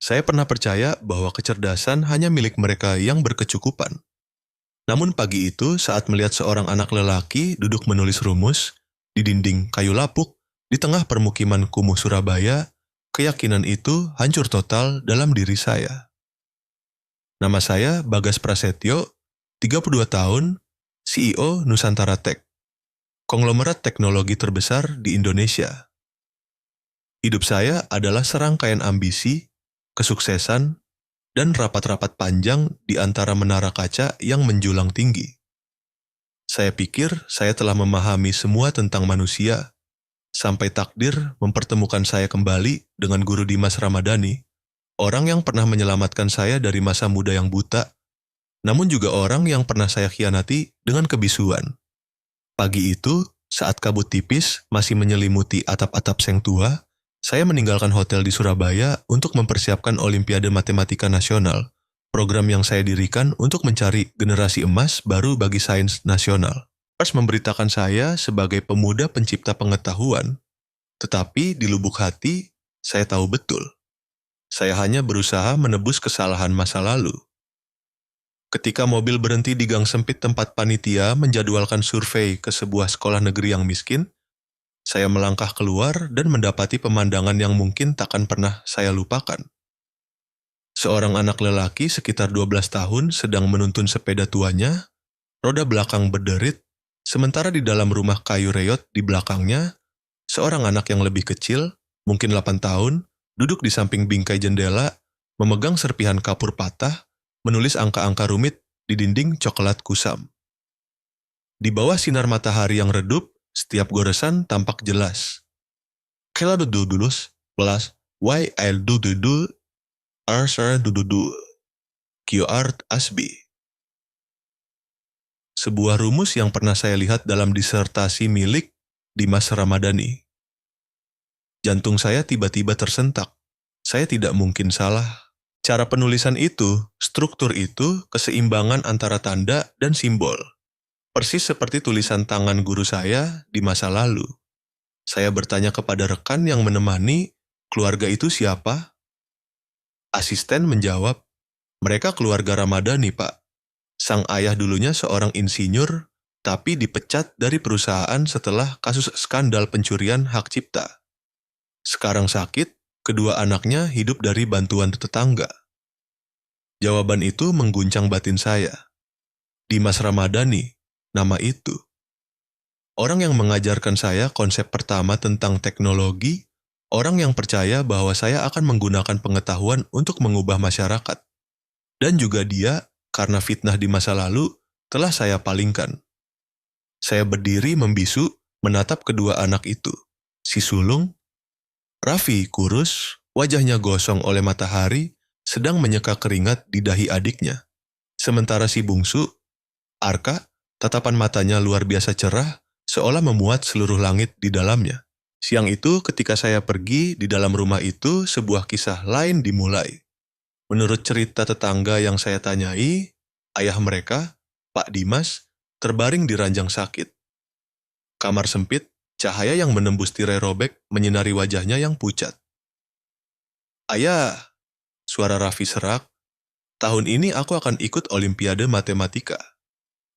Saya pernah percaya bahwa kecerdasan hanya milik mereka yang berkecukupan. Namun pagi itu saat melihat seorang anak lelaki duduk menulis rumus di dinding kayu lapuk di tengah permukiman kumuh Surabaya, keyakinan itu hancur total dalam diri saya. Nama saya Bagas Prasetyo, 32 tahun, CEO Nusantara Tech, konglomerat teknologi terbesar di Indonesia. Hidup saya adalah serangkaian ambisi, kesuksesan, dan rapat-rapat panjang di antara menara kaca yang menjulang tinggi. Saya pikir saya telah memahami semua tentang manusia, sampai takdir mempertemukan saya kembali dengan Guru Dimas Ramadhani, orang yang pernah menyelamatkan saya dari masa muda yang buta, namun juga orang yang pernah saya khianati dengan kebisuan. Pagi itu, saat kabut tipis masih menyelimuti atap-atap Seng Tua, saya meninggalkan hotel di Surabaya untuk mempersiapkan Olimpiade Matematika Nasional, program yang saya dirikan untuk mencari generasi emas baru bagi sains nasional. Pers memberitakan saya sebagai pemuda pencipta pengetahuan, tetapi di lubuk hati, saya tahu betul. Saya hanya berusaha menebus kesalahan masa lalu. Ketika mobil berhenti di gang sempit tempat panitia menjadwalkan survei ke sebuah sekolah negeri yang miskin, saya melangkah keluar dan mendapati pemandangan yang mungkin takkan pernah saya lupakan. Seorang anak lelaki sekitar 12 tahun sedang menuntun sepeda tuanya, roda belakang berderit, sementara di dalam rumah kayu reot di belakangnya, seorang anak yang lebih kecil, mungkin 8 tahun, duduk di samping bingkai jendela, memegang serpihan kapur patah, menulis angka-angka rumit di dinding coklat kusam. Di bawah sinar matahari yang redup, setiap goresan tampak jelas. Kela dudulus plus YL dududul R dududu QR asbi. Sebuah rumus yang pernah saya lihat dalam disertasi milik Dimas Ramadhani. Jantung saya tiba-tiba tersentak. Saya tidak mungkin salah. Cara penulisan itu, struktur itu, keseimbangan antara tanda dan simbol. Persis seperti tulisan tangan guru saya di masa lalu. Saya bertanya kepada rekan yang menemani, keluarga itu siapa? Asisten menjawab, mereka keluarga Ramadhani, Pak. Sang ayah dulunya seorang insinyur, tapi dipecat dari perusahaan setelah kasus skandal pencurian hak cipta. Sekarang sakit, kedua anaknya hidup dari bantuan tetangga. Jawaban itu mengguncang batin saya. Dimas Ramadhani, nama itu. Orang yang mengajarkan saya konsep pertama tentang teknologi, orang yang percaya bahwa saya akan menggunakan pengetahuan untuk mengubah masyarakat. Dan juga dia, karena fitnah di masa lalu, telah saya palingkan. Saya berdiri membisu, menatap kedua anak itu. Si sulung, Raffi kurus, wajahnya gosong oleh matahari, sedang menyeka keringat di dahi adiknya. Sementara si bungsu, Arka, tatapan matanya luar biasa cerah, seolah memuat seluruh langit di dalamnya. Siang itu ketika saya pergi di dalam rumah itu, sebuah kisah lain dimulai. Menurut cerita tetangga yang saya tanyai, ayah mereka, Pak Dimas, terbaring di ranjang sakit. Kamar sempit, cahaya yang menembus tirai robek menyinari wajahnya yang pucat. Ayah, suara Raffi serak, tahun ini aku akan ikut Olimpiade Matematika.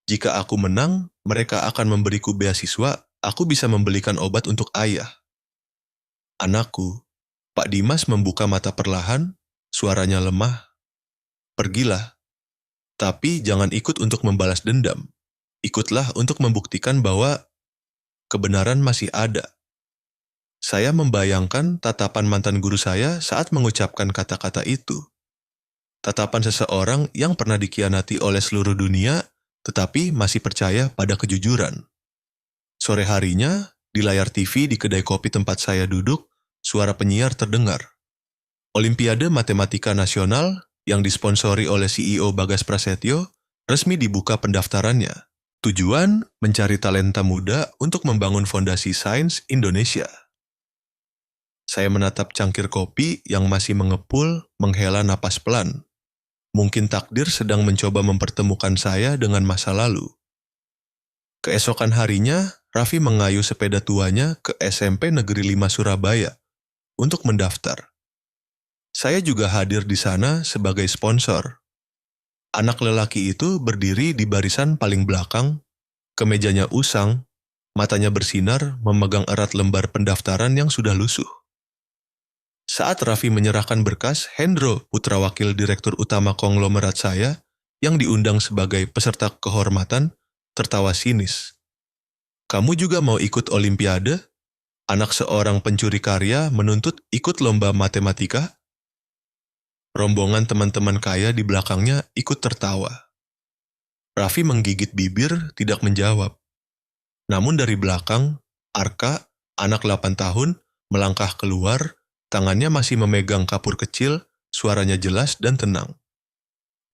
Jika aku menang, mereka akan memberiku beasiswa, aku bisa membelikan obat untuk ayah. Anakku, Pak Dimas membuka mata perlahan, suaranya lemah. Pergilah, tapi jangan ikut untuk membalas dendam. Ikutlah untuk membuktikan bahwa kebenaran masih ada. Saya membayangkan tatapan mantan guru saya saat mengucapkan kata-kata itu. Tatapan seseorang yang pernah dikhianati oleh seluruh dunia, tetapi masih percaya pada kejujuran. Sore harinya, di layar TV di kedai kopi tempat saya duduk, suara penyiar terdengar. Olimpiade Matematika Nasional yang disponsori oleh CEO Bagas Prasetyo resmi dibuka pendaftarannya. Tujuan mencari talenta muda untuk membangun fondasi sains Indonesia. Saya menatap cangkir kopi yang masih mengepul, menghela napas pelan. Mungkin takdir sedang mencoba mempertemukan saya dengan masa lalu. Keesokan harinya, Raffi mengayuh sepeda tuanya ke SMP Negeri 5 Surabaya untuk mendaftar. Saya juga hadir di sana sebagai sponsor. Anak lelaki itu berdiri di barisan paling belakang, kemejanya usang, matanya bersinar memegang erat lembar pendaftaran yang sudah lusuh. Saat Raffi menyerahkan berkas, Hendro, putra wakil direktur utama konglomerat saya, yang diundang sebagai peserta kehormatan, tertawa sinis. Kamu juga mau ikut olimpiade? Anak seorang pencuri karya menuntut ikut lomba matematika? Rombongan teman-teman kaya di belakangnya ikut tertawa. Raffi menggigit bibir, tidak menjawab. Namun dari belakang, Arka, anak 8 tahun, melangkah keluar, tangannya masih memegang kapur kecil, suaranya jelas dan tenang.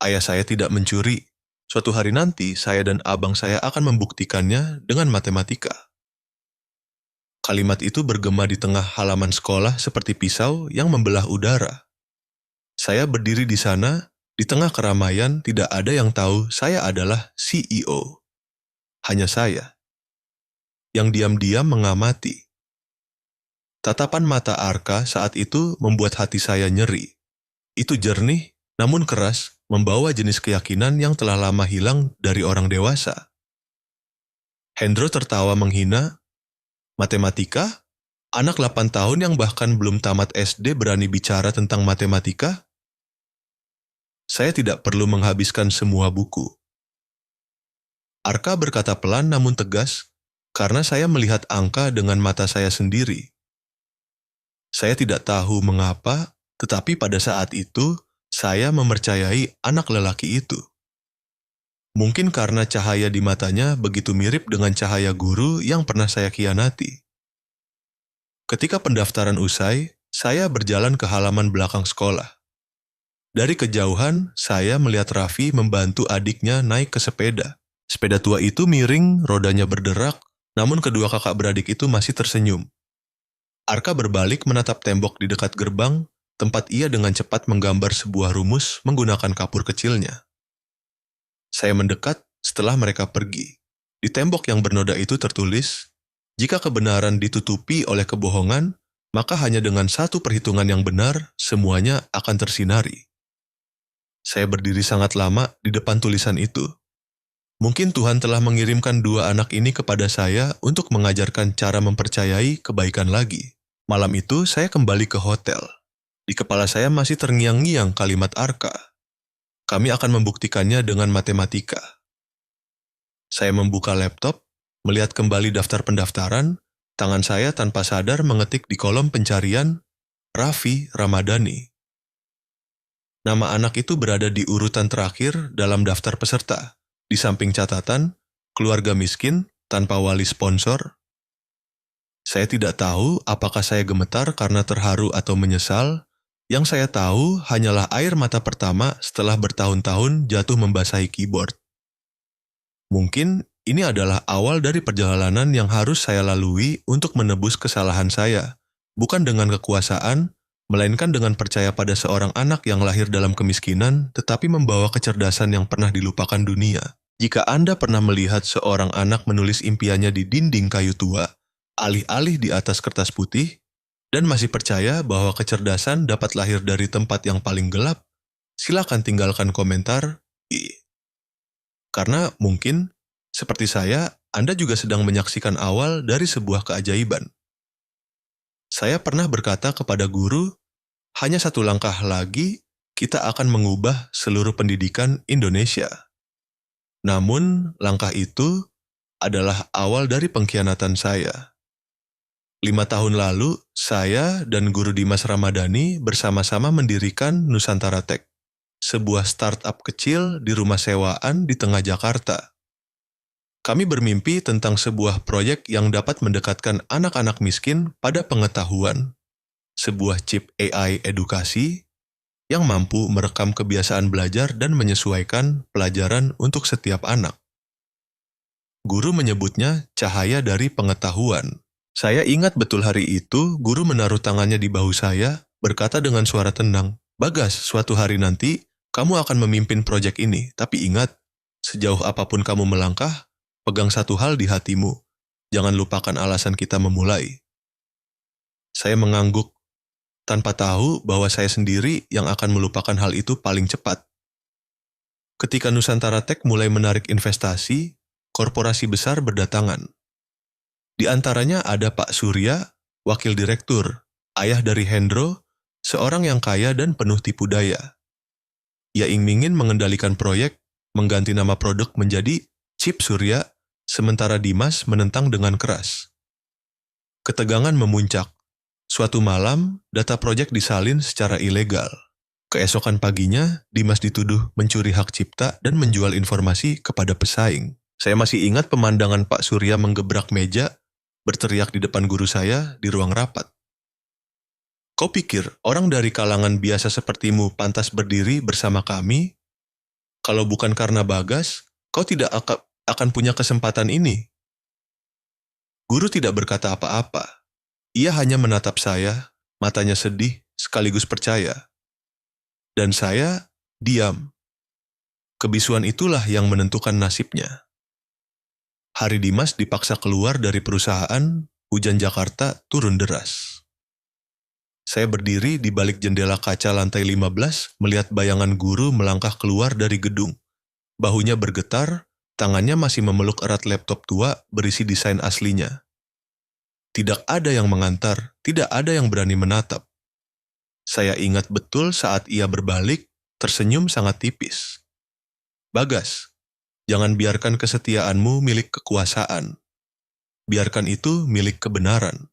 Ayah saya tidak mencuri. Suatu hari nanti, saya dan abang saya akan membuktikannya dengan matematika. Kalimat itu bergema di tengah halaman sekolah seperti pisau yang membelah udara. Saya berdiri di sana, di tengah keramaian tidak ada yang tahu saya adalah CEO. Hanya saya, yang diam-diam mengamati. Tatapan mata Arka saat itu membuat hati saya nyeri. Itu jernih, namun keras, membawa jenis keyakinan yang telah lama hilang dari orang dewasa. Hendro tertawa menghina. Matematika? Anak 8 tahun yang bahkan belum tamat SD berani bicara tentang matematika? Saya tidak perlu menghabiskan semua buku. Arka berkata pelan namun tegas, karena saya melihat angka dengan mata saya sendiri. Saya tidak tahu mengapa, tetapi pada saat itu, saya mempercayai anak lelaki itu. Mungkin karena cahaya di matanya begitu mirip dengan cahaya guru yang pernah saya khianati. Ketika pendaftaran usai, saya berjalan ke halaman belakang sekolah. Dari kejauhan, saya melihat Raffi membantu adiknya naik ke sepeda. Sepeda tua itu miring, rodanya berderak, namun kedua kakak beradik itu masih tersenyum. Arka berbalik menatap tembok di dekat gerbang, tempat ia dengan cepat menggambar sebuah rumus menggunakan kapur kecilnya. Saya mendekat setelah mereka pergi. Di tembok yang bernoda itu tertulis, jika kebenaran ditutupi oleh kebohongan, maka hanya dengan satu perhitungan yang benar, semuanya akan tersinari. Saya berdiri sangat lama di depan tulisan itu. Mungkin Tuhan telah mengirimkan dua anak ini kepada saya untuk mengajarkan cara mempercayai kebaikan lagi. Malam itu saya kembali ke hotel. Di kepala saya masih terngiang-ngiang kalimat Arka. Kami akan membuktikannya dengan matematika. Saya membuka laptop, melihat kembali daftar pendaftaran, tangan saya tanpa sadar mengetik di kolom pencarian Raffi Ramadhani. Nama anak itu berada di urutan terakhir dalam daftar peserta, di samping catatan, keluarga miskin tanpa wali sponsor. Saya tidak tahu apakah saya gemetar karena terharu atau menyesal. Yang saya tahu hanyalah air mata pertama setelah bertahun-tahun jatuh membasahi keyboard. Mungkin ini adalah awal dari perjalanan yang harus saya lalui untuk menebus kesalahan saya, bukan dengan kekuasaan, melainkan dengan percaya pada seorang anak yang lahir dalam kemiskinan tetapi membawa kecerdasan yang pernah dilupakan dunia. Jika Anda pernah melihat seorang anak menulis impiannya di dinding kayu tua, alih-alih di atas kertas putih, dan masih percaya bahwa kecerdasan dapat lahir dari tempat yang paling gelap, silakan tinggalkan komentar I. Karena mungkin, seperti saya, Anda juga sedang menyaksikan awal dari sebuah keajaiban. Saya pernah berkata kepada guru, hanya satu langkah lagi kita akan mengubah seluruh pendidikan Indonesia. Namun, langkah itu adalah awal dari pengkhianatan saya. 5 tahun lalu, saya dan Guru Dimas Ramadhani bersama-sama mendirikan Nusantara Tech, sebuah startup kecil di rumah sewaan di tengah Jakarta. Kami bermimpi tentang sebuah proyek yang dapat mendekatkan anak-anak miskin pada pengetahuan, sebuah chip AI edukasi yang mampu merekam kebiasaan belajar dan menyesuaikan pelajaran untuk setiap anak. Guru menyebutnya cahaya dari pengetahuan. Saya ingat betul hari itu, guru menaruh tangannya di bahu saya, berkata dengan suara tenang, "Bagas, suatu hari nanti, kamu akan memimpin proyek ini, tapi ingat, sejauh apapun kamu melangkah, pegang satu hal di hatimu, jangan lupakan alasan kita memulai." Saya mengangguk. tanpa tahu bahwa saya sendiri yang akan melupakan hal itu paling cepat. Ketika Nusantara Tech mulai menarik investasi, korporasi besar berdatangan. Di antaranya ada Pak Surya, wakil direktur, ayah dari Hendro, seorang yang kaya dan penuh tipu daya. Ia ingin mengendalikan proyek, mengganti nama produk menjadi Chip Surya, sementara Dimas menentang dengan keras. Ketegangan memuncak. Suatu malam, data proyek disalin secara ilegal. Keesokan paginya, Dimas dituduh mencuri hak cipta dan menjual informasi kepada pesaing. Saya masih ingat pemandangan Pak Surya menggebrak meja, berteriak di depan guru saya di ruang rapat. Kau pikir orang dari kalangan biasa sepertimu pantas berdiri bersama kami? Kalau bukan karena Bagas, kau tidak akan punya kesempatan ini. Guru tidak berkata apa-apa. Ia hanya menatap saya, matanya sedih sekaligus percaya. Dan saya diam. Kebisuan itulah yang menentukan nasibnya. Hari Dimas dipaksa keluar dari perusahaan, hujan Jakarta turun deras. Saya berdiri di balik jendela kaca lantai 15 melihat bayangan guru melangkah keluar dari gedung. Bahunya bergetar, tangannya masih memeluk erat laptop tua berisi desain aslinya. Tidak ada yang mengantar, tidak ada yang berani menatap. Saya ingat betul saat ia berbalik, tersenyum sangat tipis. Bagas, jangan biarkan kesetiaanmu milik kekuasaan. Biarkan itu milik kebenaran.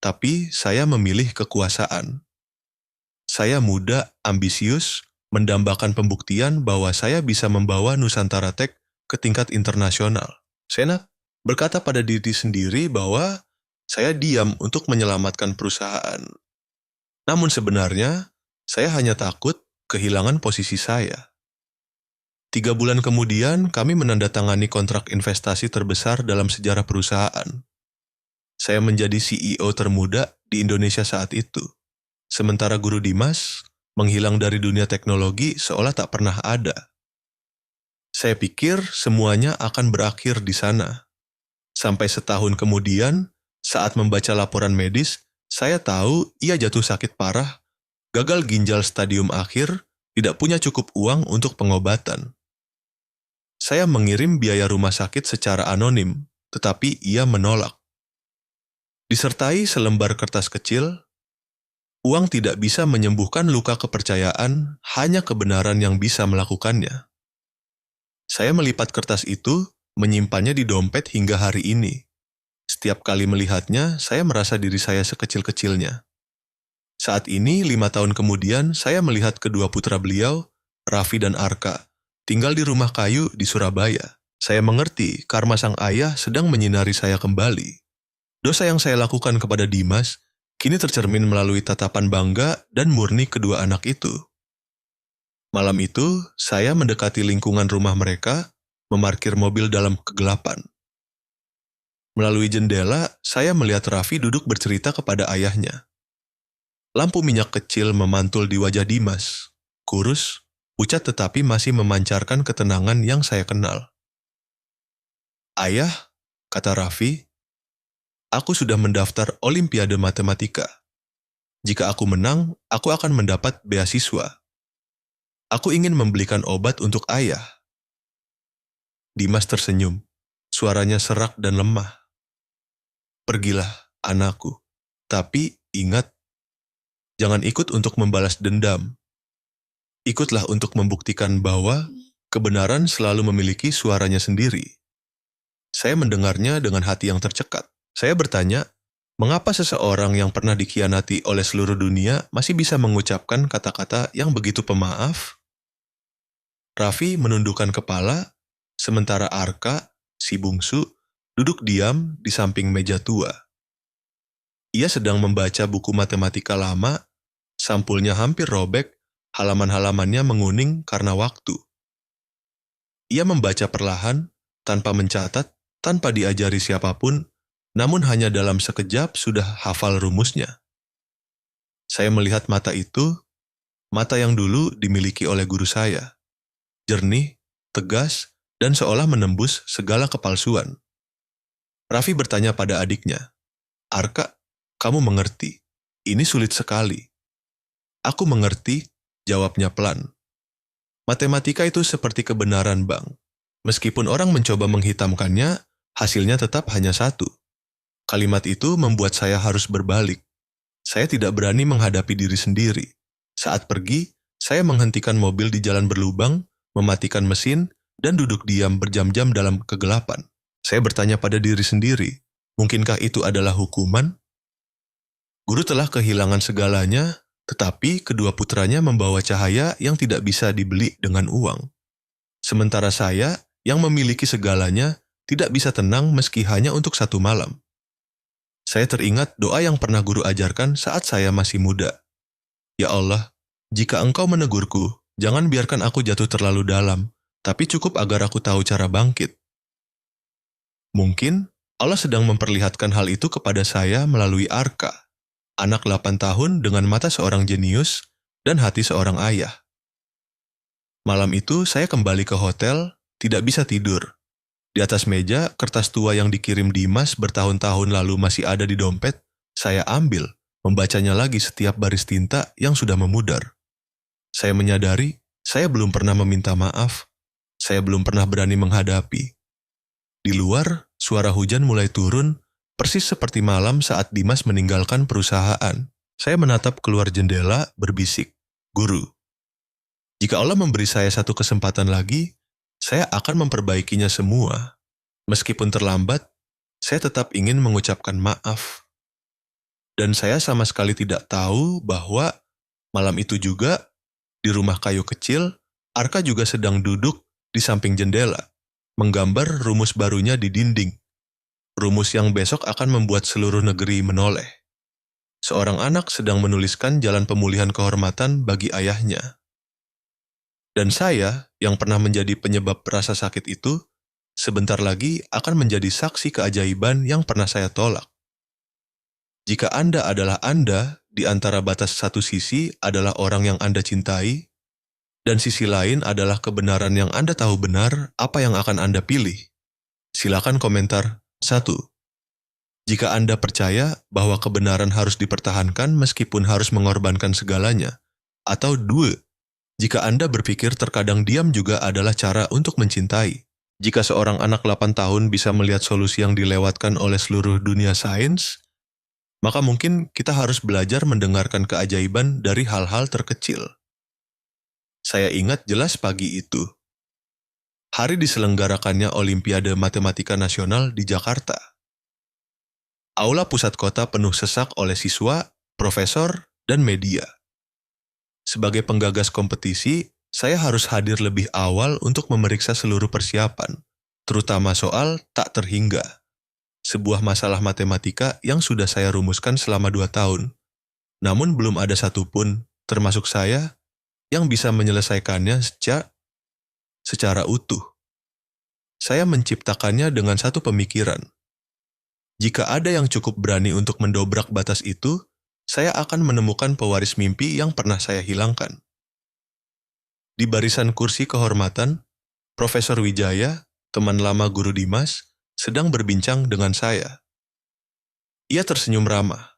Tapi saya memilih kekuasaan. Saya muda, ambisius, mendambakan pembuktian bahwa saya bisa membawa Nusantara Tech ke tingkat internasional. Saya berkata pada diri sendiri bahwa saya diam untuk menyelamatkan perusahaan. Namun sebenarnya, saya hanya takut kehilangan posisi saya. 3 bulan kemudian, kami menandatangani kontrak investasi terbesar dalam sejarah perusahaan. Saya menjadi CEO termuda di Indonesia saat itu. Sementara Guru Dimas menghilang dari dunia teknologi seolah tak pernah ada. Saya pikir semuanya akan berakhir di sana. Sampai setahun kemudian, saat membaca laporan medis, saya tahu ia jatuh sakit parah, gagal ginjal stadium akhir, tidak punya cukup uang untuk pengobatan. Saya mengirim biaya rumah sakit secara anonim, tetapi ia menolak. Disertai selembar kertas kecil, uang tidak bisa menyembuhkan luka kepercayaan, hanya kebenaran yang bisa melakukannya. Saya melipat kertas itu, menyimpannya di dompet hingga hari ini. Setiap kali melihatnya, saya merasa diri saya sekecil-kecilnya. Saat ini, 5 tahun kemudian, saya melihat kedua putra beliau, Raffi dan Arka, tinggal di rumah kayu di Surabaya. Saya mengerti karma sang ayah sedang menyinari saya kembali. Dosa yang saya lakukan kepada Dimas, kini tercermin melalui tatapan bangga dan murni kedua anak itu. Malam itu, saya mendekati lingkungan rumah mereka, memarkir mobil dalam kegelapan. Melalui jendela, saya melihat Raffi duduk bercerita kepada ayahnya. Lampu minyak kecil memantul di wajah Dimas, kurus, pucat tetapi masih memancarkan ketenangan yang saya kenal. Ayah, kata Raffi, aku sudah mendaftar Olimpiade Matematika. Jika aku menang, aku akan mendapat beasiswa. Aku ingin membelikan obat untuk ayah. Dimas tersenyum, suaranya serak dan lemah. Pergilah, anakku. Tapi ingat, jangan ikut untuk membalas dendam. Ikutlah untuk membuktikan bahwa kebenaran selalu memiliki suaranya sendiri. Saya mendengarnya dengan hati yang tercekat. Saya bertanya, mengapa seseorang yang pernah dikhianati oleh seluruh dunia masih bisa mengucapkan kata-kata yang begitu pemaaf? Raffi menundukkan kepala, sementara Arka, si bungsu, duduk diam di samping meja tua. Ia sedang membaca buku matematika lama, sampulnya hampir robek, halaman-halamannya menguning karena waktu. Ia membaca perlahan, tanpa mencatat, tanpa diajari siapapun, namun hanya dalam sekejap sudah hafal rumusnya. Saya melihat mata itu, mata yang dulu dimiliki oleh guru saya. Jernih, tegas, dan seolah menembus segala kepalsuan. Raffi bertanya pada adiknya, Arka, kamu mengerti? Ini sulit sekali. Aku mengerti, jawabnya pelan. Matematika itu seperti kebenaran, Bang. Meskipun orang mencoba menghitamkannya, hasilnya tetap hanya satu. Kalimat itu membuat saya harus berbalik. Saya tidak berani menghadapi diri sendiri. Saat pergi, saya menghentikan mobil di jalan berlubang, mematikan mesin, dan duduk diam berjam-jam dalam kegelapan. Saya bertanya pada diri sendiri, mungkinkah itu adalah hukuman? Guru telah kehilangan segalanya, tetapi kedua putranya membawa cahaya yang tidak bisa dibeli dengan uang. Sementara saya, yang memiliki segalanya, tidak bisa tenang meski hanya untuk satu malam. Saya teringat doa yang pernah guru ajarkan saat saya masih muda. Ya Allah, jika Engkau menegurku, jangan biarkan aku jatuh terlalu dalam, tapi cukup agar aku tahu cara bangkit. Mungkin Allah sedang memperlihatkan hal itu kepada saya melalui Arka, anak 8 tahun dengan mata seorang jenius dan hati seorang ayah. Malam itu saya kembali ke hotel, tidak bisa tidur. Di atas meja, kertas tua yang dikirim Dimas bertahun-tahun lalu masih ada di dompet. Saya ambil, membacanya lagi setiap baris tinta yang sudah memudar. Saya menyadari, saya belum pernah meminta maaf. Saya belum pernah berani menghadapi. Di luar, suara hujan mulai turun, persis seperti malam saat Dimas meninggalkan perusahaan. Saya menatap keluar jendela, berbisik, "Guru, jika Allah memberi saya satu kesempatan lagi, saya akan memperbaikinya semua. Meskipun terlambat, saya tetap ingin mengucapkan maaf." Dan saya sama sekali tidak tahu bahwa malam itu juga, di rumah kayu kecil, Arka juga sedang duduk di samping jendela, menggambar rumus barunya di dinding. Rumus yang besok akan membuat seluruh negeri menoleh. Seorang anak sedang menuliskan jalan pemulihan kehormatan bagi ayahnya. Dan saya, yang pernah menjadi penyebab rasa sakit itu, sebentar lagi akan menjadi saksi keajaiban yang pernah saya tolak. Jika Anda adalah Anda, di antara batas satu sisi adalah orang yang Anda cintai, dan sisi lain adalah kebenaran yang Anda tahu benar, apa yang akan Anda pilih? Silakan komentar. 1. Jika Anda percaya bahwa kebenaran harus dipertahankan meskipun harus mengorbankan segalanya. Atau 2. Jika Anda berpikir terkadang diam juga adalah cara untuk mencintai. Jika seorang anak 8 tahun bisa melihat solusi yang dilewatkan oleh seluruh dunia sains, maka mungkin kita harus belajar mendengarkan keajaiban dari hal-hal terkecil. Saya ingat jelas pagi itu. Hari diselenggarakannya Olimpiade Matematika Nasional di Jakarta. Aula pusat kota penuh sesak oleh siswa, profesor, dan media. Sebagai penggagas kompetisi, saya harus hadir lebih awal untuk memeriksa seluruh persiapan, terutama soal tak terhingga. Sebuah masalah matematika yang sudah saya rumuskan selama 2 tahun. Namun belum ada satupun, termasuk saya, yang bisa menyelesaikannya secara utuh. Saya menciptakannya dengan satu pemikiran. Jika ada yang cukup berani untuk mendobrak batas itu, saya akan menemukan pewaris mimpi yang pernah saya hilangkan. Di barisan kursi kehormatan, Profesor Wijaya, teman lama Guru Dimas, sedang berbincang dengan saya. Ia tersenyum ramah.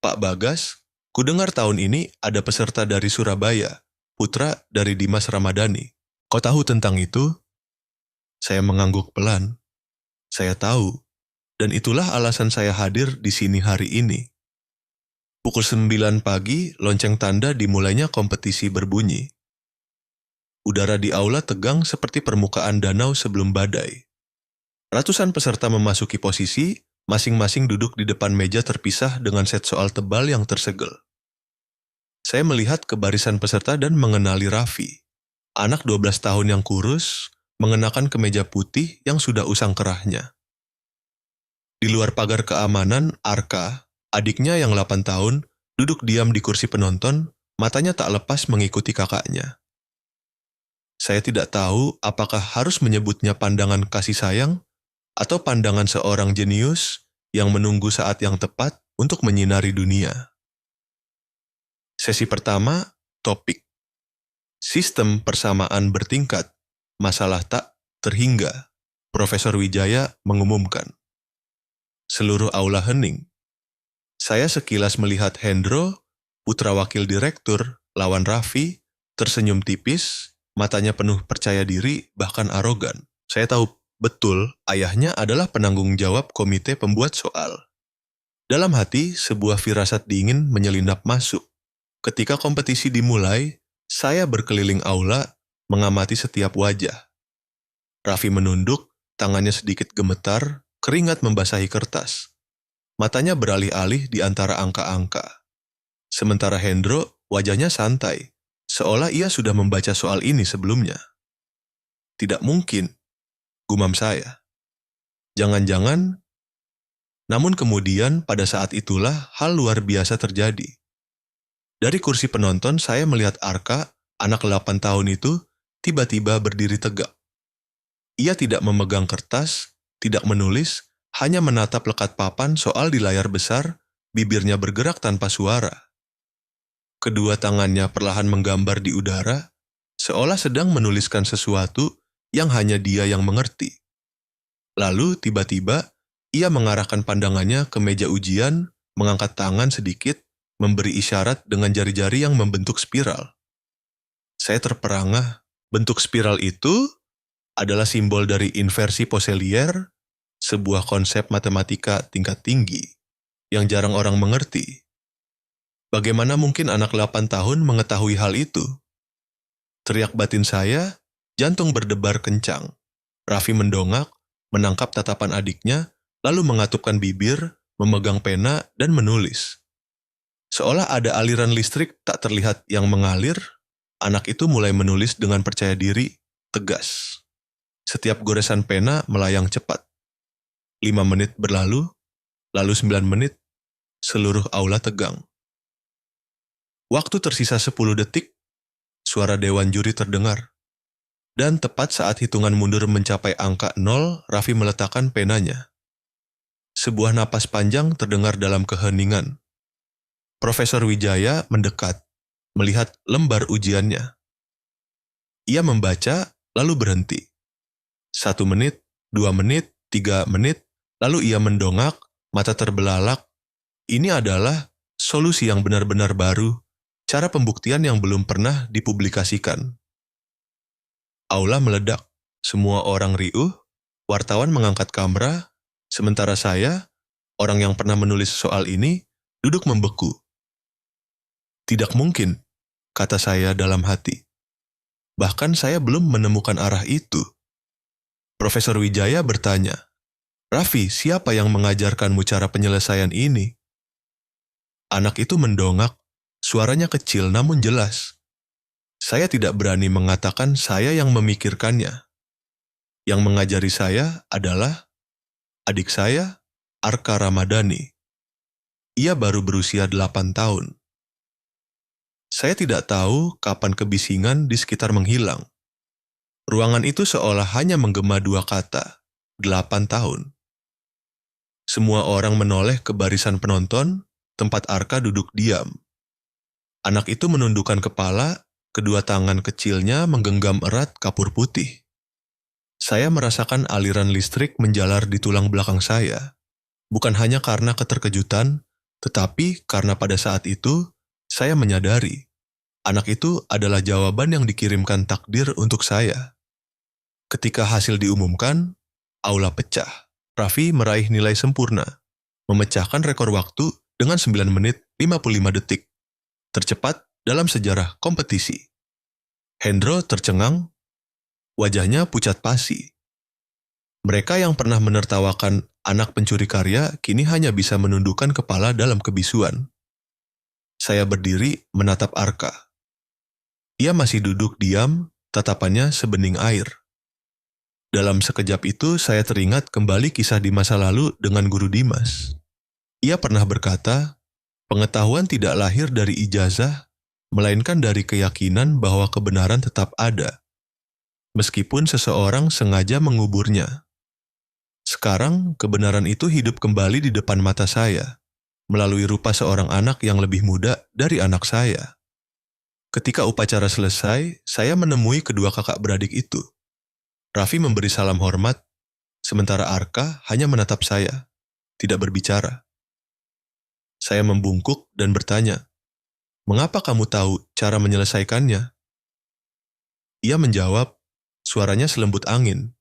"Pak Bagas, kudengar tahun ini ada peserta dari Surabaya, putra dari Dimas Ramadhani. Kau tahu tentang itu?" Saya mengangguk pelan. Saya tahu, dan itulah alasan saya hadir di sini hari ini. Pukul 9 pagi, lonceng tanda dimulainya kompetisi berbunyi. Udara di aula tegang seperti permukaan danau sebelum badai. Ratusan peserta memasuki posisi, masing-masing duduk di depan meja terpisah dengan set soal tebal yang tersegel. Saya melihat ke barisan peserta dan mengenali Raffi, anak 12 tahun yang kurus, mengenakan kemeja putih yang sudah usang kerahnya. Di luar pagar keamanan, Arka, adiknya yang 8 tahun, duduk diam di kursi penonton, matanya tak lepas mengikuti kakaknya. Saya tidak tahu apakah harus menyebutnya pandangan kasih sayang, atau pandangan seorang jenius yang menunggu saat yang tepat untuk menyinari dunia. Sesi pertama, topik. Sistem persamaan bertingkat, masalah tak terhingga, Profesor Wijaya mengumumkan. Seluruh aula hening. Saya sekilas melihat Hendro, putra wakil direktur, lawan Raffi, tersenyum tipis, matanya penuh percaya diri, bahkan arogan. Saya tahu betul ayahnya adalah penanggung jawab komite pembuat soal. Dalam hati, sebuah firasat dingin menyelinap masuk. Ketika kompetisi dimulai, saya berkeliling aula, mengamati setiap wajah. Raffi menunduk, tangannya sedikit gemetar, keringat membasahi kertas. Matanya beralih-alih di antara angka-angka. Sementara Hendro, wajahnya santai, seolah ia sudah membaca soal ini sebelumnya. Tidak mungkin, gumam saya. Jangan-jangan, namun kemudian pada saat itulah hal luar biasa terjadi. Dari kursi penonton saya melihat Arka, anak 8 tahun itu, tiba-tiba berdiri tegak. Ia tidak memegang kertas, tidak menulis, hanya menatap lekat papan soal di layar besar, bibirnya bergerak tanpa suara. Kedua tangannya perlahan menggambar di udara, seolah sedang menuliskan sesuatu yang hanya dia yang mengerti. Lalu tiba-tiba, ia mengarahkan pandangannya ke meja ujian, mengangkat tangan sedikit, memberi isyarat dengan jari-jari yang membentuk spiral. Saya terperangah, bentuk spiral itu adalah simbol dari inversi Poisselier, sebuah konsep matematika tingkat tinggi yang jarang orang mengerti. Bagaimana mungkin anak 8 tahun mengetahui hal itu? Teriak batin saya, jantung berdebar kencang. Raffi mendongak, menangkap tatapan adiknya, lalu mengatupkan bibir, memegang pena, dan menulis. Seolah ada aliran listrik tak terlihat yang mengalir, anak itu mulai menulis dengan percaya diri, tegas. Setiap goresan pena melayang cepat. 5 menit berlalu, lalu 9 menit, seluruh aula tegang. Waktu tersisa 10 detik, suara dewan juri terdengar. Dan tepat saat hitungan mundur mencapai angka 0, Raffi meletakkan penanya. Sebuah napas panjang terdengar dalam keheningan. Profesor Wijaya mendekat, melihat lembar ujiannya. Ia membaca, lalu berhenti. 1 menit, 2 menit, 3 menit, lalu ia mendongak, mata terbelalak. Ini adalah solusi yang benar-benar baru, cara pembuktian yang belum pernah dipublikasikan. Aula meledak, semua orang riuh, wartawan mengangkat kamera, sementara saya, orang yang pernah menulis soal ini, duduk membeku. Tidak mungkin, kata saya dalam hati. Bahkan saya belum menemukan arah itu. Profesor Wijaya bertanya, Raffi, siapa yang mengajarkanmu cara penyelesaian ini? Anak itu mendongak, suaranya kecil namun jelas. Saya tidak berani mengatakan saya yang memikirkannya. Yang mengajari saya adalah adik saya, Arka Ramadhani. Ia baru berusia 8 tahun. Saya tidak tahu kapan kebisingan di sekitar menghilang. Ruangan itu seolah hanya menggema 2 kata, 8 tahun. Semua orang menoleh ke barisan penonton, tempat Arka duduk diam. Anak itu menundukkan kepala, kedua tangan kecilnya menggenggam erat kapur putih. Saya merasakan aliran listrik menjalar di tulang belakang saya. Bukan hanya karena keterkejutan, tetapi karena pada saat itu, saya menyadari, anak itu adalah jawaban yang dikirimkan takdir untuk saya. Ketika hasil diumumkan, aula pecah. Raffi meraih nilai sempurna, memecahkan rekor waktu dengan 9 menit 55 detik. Tercepat dalam sejarah kompetisi. Hendro tercengang, wajahnya pucat pasi. Mereka yang pernah menertawakan anak pencuri karya kini hanya bisa menundukkan kepala dalam kebisuan. Saya berdiri menatap Arka. Ia masih duduk diam, tatapannya sebening air. Dalam sekejap itu saya teringat kembali kisah di masa lalu dengan guru Dimas. Ia pernah berkata, pengetahuan tidak lahir dari ijazah, melainkan dari keyakinan bahwa kebenaran tetap ada, meskipun seseorang sengaja menguburnya. Sekarang, kebenaran itu hidup kembali di depan mata saya, melalui rupa seorang anak yang lebih muda dari anak saya. Ketika upacara selesai, saya menemui kedua kakak beradik itu. Raffi memberi salam hormat, sementara Arka hanya menatap saya, tidak berbicara. Saya membungkuk dan bertanya, "Mengapa kamu tahu cara menyelesaikannya?" Ia menjawab, suaranya selembut angin.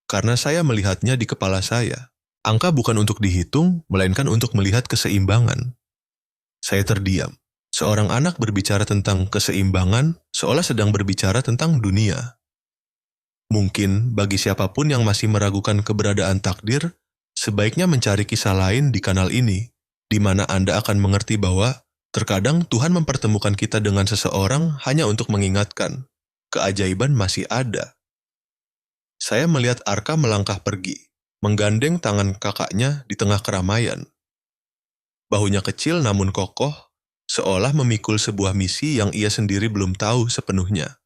"Karena saya melihatnya di kepala saya. Angka bukan untuk dihitung, melainkan untuk melihat keseimbangan." Saya terdiam. Seorang anak berbicara tentang keseimbangan seolah sedang berbicara tentang dunia. Mungkin bagi siapapun yang masih meragukan keberadaan takdir, sebaiknya mencari kisah lain di kanal ini, di mana Anda akan mengerti bahwa terkadang Tuhan mempertemukan kita dengan seseorang hanya untuk mengingatkan, keajaiban masih ada. Saya melihat Arka melangkah pergi, menggandeng tangan kakaknya di tengah keramaian. Bahunya kecil namun kokoh, seolah memikul sebuah misi yang ia sendiri belum tahu sepenuhnya.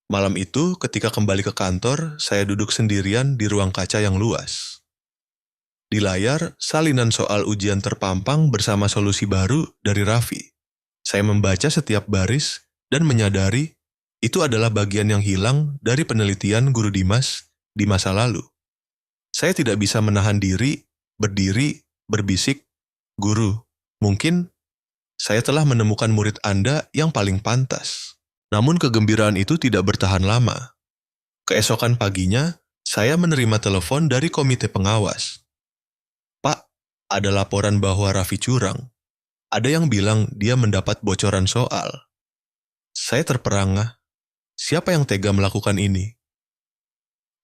Malam itu, ketika kembali ke kantor, saya duduk sendirian di ruang kaca yang luas. Di layar, salinan soal ujian terpampang bersama solusi baru dari Raffi. Saya membaca setiap baris dan menyadari itu adalah bagian yang hilang dari penelitian guru Dimas di masa lalu. Saya tidak bisa menahan diri, berdiri, berbisik, "Guru, mungkin saya telah menemukan murid Anda yang paling pantas." Namun kegembiraan itu tidak bertahan lama. Keesokan paginya, saya menerima telepon dari komite pengawas. "Pak, ada laporan bahwa Raffi curang. Ada yang bilang dia mendapat bocoran soal." Saya terperangah. Siapa yang tega melakukan ini?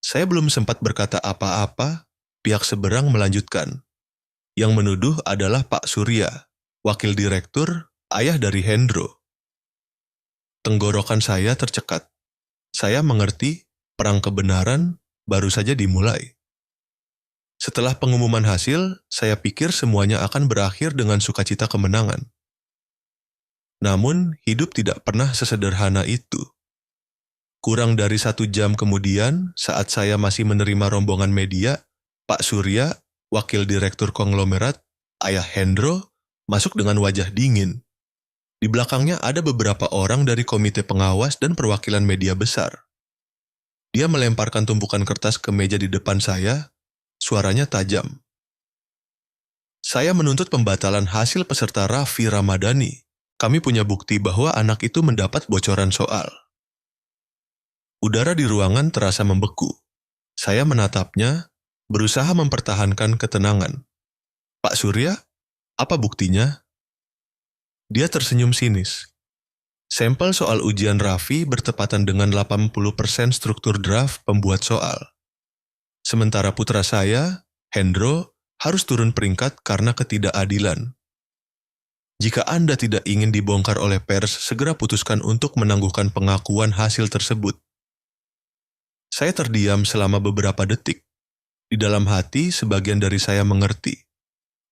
Saya belum sempat berkata apa-apa, pihak seberang melanjutkan. Yang menuduh adalah Pak Surya, wakil direktur, ayah dari Hendro. Tenggorokan saya tercekat. Saya mengerti perang kebenaran baru saja dimulai. Setelah pengumuman hasil, saya pikir semuanya akan berakhir dengan sukacita kemenangan. Namun, hidup tidak pernah sesederhana itu. Kurang dari 1 jam kemudian, saat saya masih menerima rombongan media, Pak Surya, wakil direktur konglomerat, ayah Hendro, masuk dengan wajah dingin. Di belakangnya ada beberapa orang dari komite pengawas dan perwakilan media besar. Dia melemparkan tumpukan kertas ke meja di depan saya, suaranya tajam. "Saya menuntut pembatalan hasil peserta Raffi Ramadhani. Kami punya bukti bahwa anak itu mendapat bocoran soal." Udara di ruangan terasa membeku. Saya menatapnya, berusaha mempertahankan ketenangan. "Pak Surya, apa buktinya?" Dia tersenyum sinis. "Sampel soal ujian Raffi bertepatan dengan 80% struktur draft pembuat soal. Sementara putra saya, Hendro, harus turun peringkat karena ketidakadilan. Jika Anda tidak ingin dibongkar oleh pers, segera putuskan untuk menangguhkan pengakuan hasil tersebut." Saya terdiam selama beberapa detik. Di dalam hati, sebagian dari saya mengerti.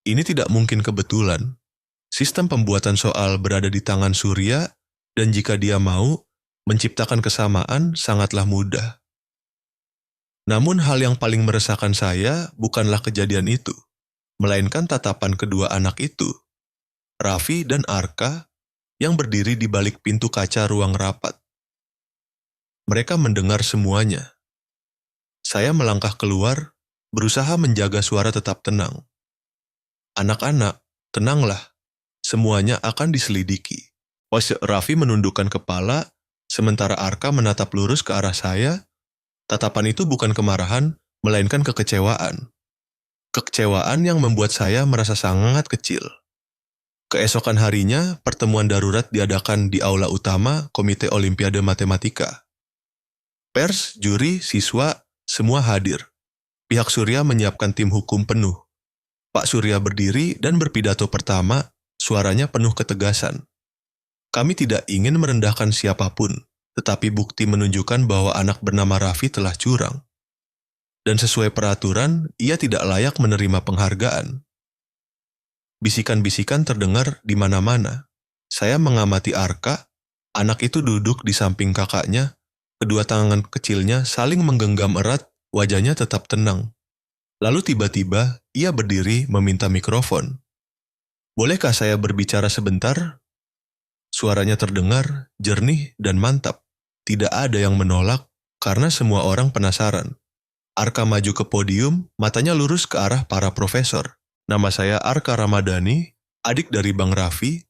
Ini tidak mungkin kebetulan. Sistem pembuatan soal berada di tangan Surya, dan jika dia mau, menciptakan kesamaan sangatlah mudah. Namun hal yang paling meresahkan saya bukanlah kejadian itu, melainkan tatapan kedua anak itu, Raffi dan Arka, yang berdiri di balik pintu kaca ruang rapat. Mereka mendengar semuanya. Saya melangkah keluar, berusaha menjaga suara tetap tenang. "Anak-anak, tenanglah. Semuanya akan diselidiki." Raffi menundukkan kepala, sementara Arka menatap lurus ke arah saya. Tatapan itu bukan kemarahan, melainkan kekecewaan. Kekecewaan yang membuat saya merasa sangat kecil. Keesokan harinya, pertemuan darurat diadakan di aula utama Komite Olimpiade Matematika. Pers, juri, siswa, semua hadir. Pihak Surya menyiapkan tim hukum penuh. Pak Surya berdiri dan berpidato pertama, suaranya penuh ketegasan. "Kami tidak ingin merendahkan siapapun, tetapi bukti menunjukkan bahwa anak bernama Raffi telah curang. Dan sesuai peraturan, ia tidak layak menerima penghargaan." Bisikan-bisikan terdengar di mana-mana. Saya mengamati Arka, anak itu duduk di samping kakaknya, kedua tangan kecilnya saling menggenggam erat, wajahnya tetap tenang. Lalu tiba-tiba, ia berdiri meminta mikrofon. "Bolehkah saya berbicara sebentar?" Suaranya terdengar, jernih dan mantap. Tidak ada yang menolak, karena semua orang penasaran. Arka maju ke podium, matanya lurus ke arah para profesor. Nama saya Arka Ramadhani, adik dari Bang Raffi.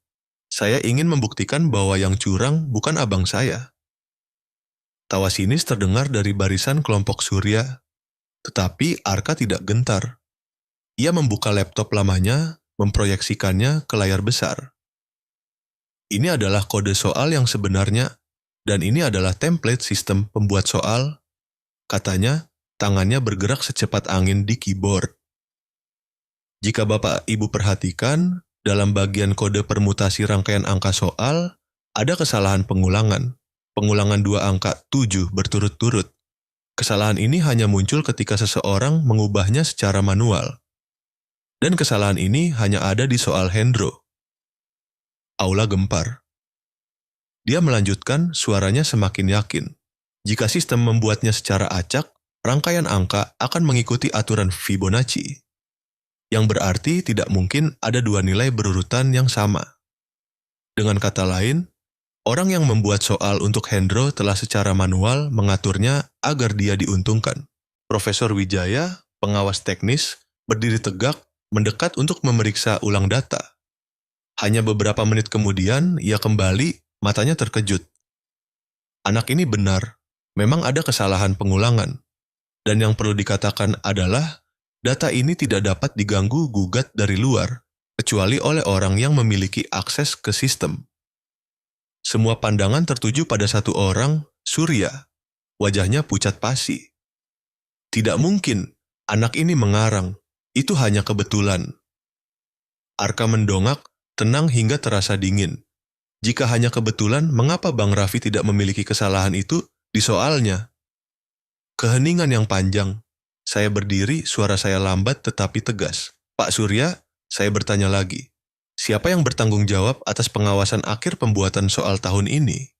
Saya ingin membuktikan bahwa yang curang bukan abang saya. Tawa sinis terdengar dari barisan kelompok Surya, tetapi Arka tidak gentar. Ia membuka laptop lamanya, memproyeksikannya ke layar besar. Ini adalah kode soal yang sebenarnya, dan ini adalah template sistem pembuat soal, katanya, tangannya bergerak secepat angin di keyboard. Jika Bapak Ibu perhatikan, dalam bagian kode permutasi rangkaian angka soal, ada kesalahan pengulangan. Pengulangan 2 angka 7 berturut-turut. Kesalahan ini hanya muncul ketika seseorang mengubahnya secara manual. Dan kesalahan ini hanya ada di soal Hendro. Aula gempar. Dia melanjutkan, suaranya semakin yakin. Jika sistem membuatnya secara acak, rangkaian angka akan mengikuti aturan Fibonacci. Yang berarti tidak mungkin ada dua nilai berurutan yang sama. Dengan kata lain, orang yang membuat soal untuk Hendro telah secara manual mengaturnya agar dia diuntungkan. Profesor Wijaya, pengawas teknis, berdiri tegak, mendekat untuk memeriksa ulang data. Hanya beberapa menit kemudian, ia kembali, matanya terkejut. Anak ini benar, memang ada kesalahan pengulangan. Dan yang perlu dikatakan adalah, data ini tidak dapat diganggu-gugat dari luar, kecuali oleh orang yang memiliki akses ke sistem. Semua pandangan tertuju pada satu orang, Surya. Wajahnya pucat pasi. Tidak mungkin, anak ini mengarang. Itu hanya kebetulan. Arka mendongak, tenang hingga terasa dingin. Jika hanya kebetulan, mengapa Bang Raffi tidak memiliki kesalahan itu di soalnya? Keheningan yang panjang. Saya berdiri, suara saya lambat tetapi tegas. Pak Surya, saya bertanya lagi. Siapa yang bertanggung jawab atas pengawasan akhir pembuatan soal tahun ini?